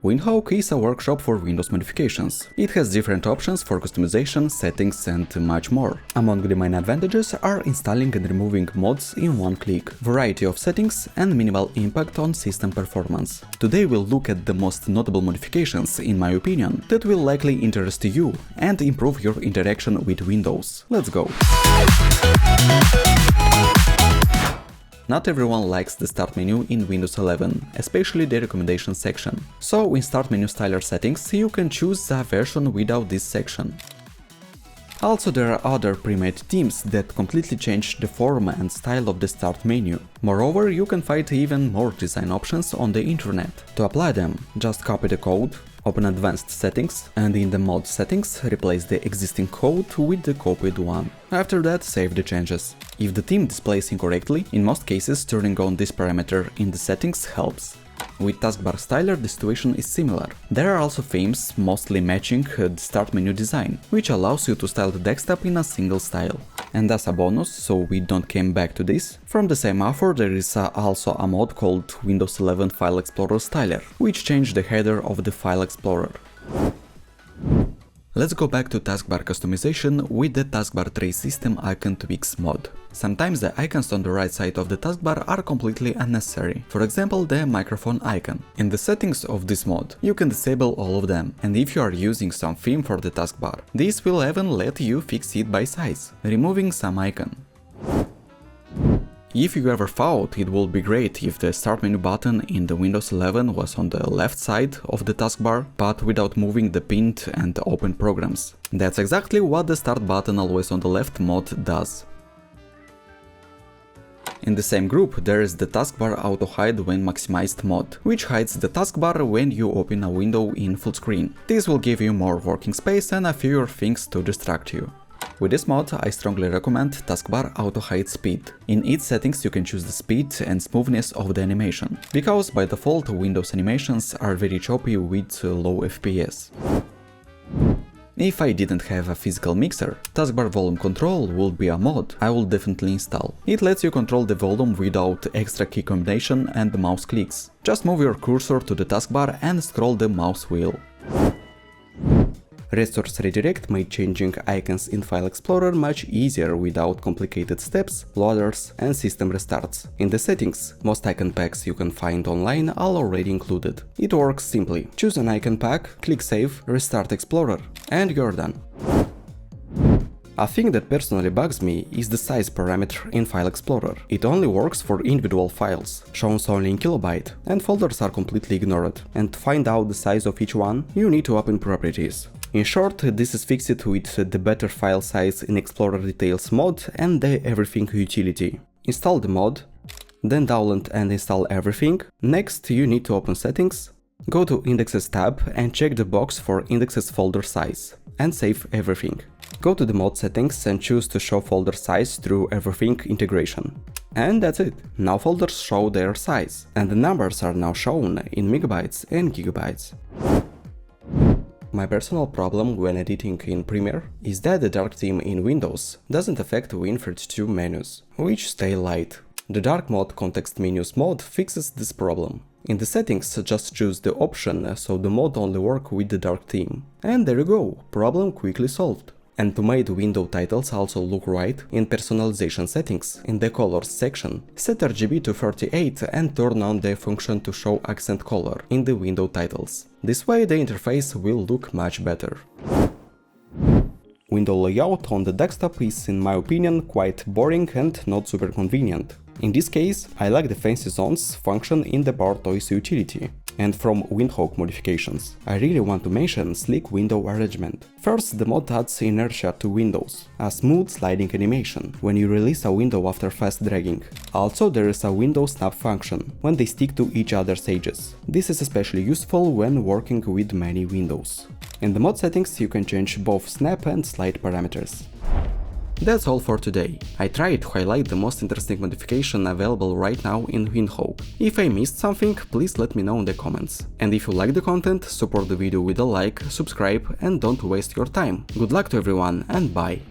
Windhawk is a workshop for Windows modifications. It has different options for customization, settings and much more. Among the main advantages are installing and removing mods in one click, variety of settings and minimal impact on system performance. Today we'll look at the most notable modifications, in my opinion, that will likely interest you and improve your interaction with Windows. Let's go! Not everyone likes the Start menu in Windows 11, especially the recommendation section. So in Start menu styler settings you can choose a version without this section. Also, there are other pre-made themes that completely change the form and style of the Start menu. Moreover, you can find even more design options on the internet. To apply them, just copy the code, open Advanced Settings, and in the Mod settings replace the existing code with the copied one. After that, save the changes. If the theme displays incorrectly, in most cases turning on this parameter in the settings helps. With Taskbar styler the situation is similar. There are also themes mostly matching the Start menu design, which allows you to style the desktop in a single style. And as a bonus, so we don't come back to this, from the same author there is also a mod called Windows 11 File Explorer Styler, which changed the header of the File Explorer. Let's go back to taskbar customization with the taskbar tray system icon tweaks mod. Sometimes the icons on the right side of the taskbar are completely unnecessary, for example the microphone icon. In the settings of this mod, you can disable all of them, and if you are using some theme for the taskbar, this will even let you fix it by size, removing some icon. If you ever thought it would be great if the Start menu button in the Windows 11 was on the left side of the taskbar, but without moving the pinned and open programs. That's exactly what the Start button always on the left mod does. In the same group there is the Taskbar Auto Hide when maximized mod, which hides the taskbar when you open a window in full screen. This will give you more working space and fewer things to distract you. With this mod, I strongly recommend Taskbar Auto Hide Speed. In its settings you can choose the speed and smoothness of the animation, because by default Windows animations are very choppy with low FPS. If I didn't have a physical mixer, Taskbar Volume Control would be a mod I will definitely install. It lets you control the volume without extra key combination and mouse clicks. Just move your cursor to the taskbar and scroll the mouse wheel. Resource Redirect made changing icons in File Explorer much easier without complicated steps, loaders and system restarts. In the settings, most icon packs you can find online are already included. It works simply. Choose an icon pack, click Save, restart Explorer, and you're done. A thing that personally bugs me is the size parameter in File Explorer. It only works for individual files, shows only in kilobyte, and folders are completely ignored. And to find out the size of each one, you need to open Properties. In short, this is fixed with the better file size in Explorer Details mod and the Everything utility. Install the mod, then download and install everything. Next, you need to open Settings, go to Indexes tab and check the box for Indexes folder size, and save everything. Go to the mod settings and choose to show folder size through Everything integration. And that's it. Now folders show their size, and the numbers are now shown in megabytes and gigabytes. My personal problem when editing in Premiere is that the dark theme in Windows doesn't affect Win32 menus, which stay light. The Dark Mode Context Menus mod fixes this problem. In the settings, just choose the option so the mod only works with the dark theme. And there you go, problem quickly solved. And to make window titles also look right, in personalization settings, in the colors section, set RGB to 38 and turn on the function to show accent color in the window titles. This way the interface will look much better. Window layout on the desktop is, in my opinion, quite boring and not super convenient. In this case, I like the fancy zones function in the bar toys utility. And from Windhawk modifications, I really want to mention sleek window arrangement. First, the mod adds inertia to windows, a smooth sliding animation when you release a window after fast dragging. Also, there is a window snap function, when they stick to each other's edges. This is especially useful when working with many windows. In the mod settings you can change both snap and slide parameters. That's all for today. I tried to highlight the most interesting modification available right now in Windhawk. If I missed something, please let me know in the comments. And if you like the content, support the video with a like, subscribe and don't waste your time. Good luck to everyone and bye!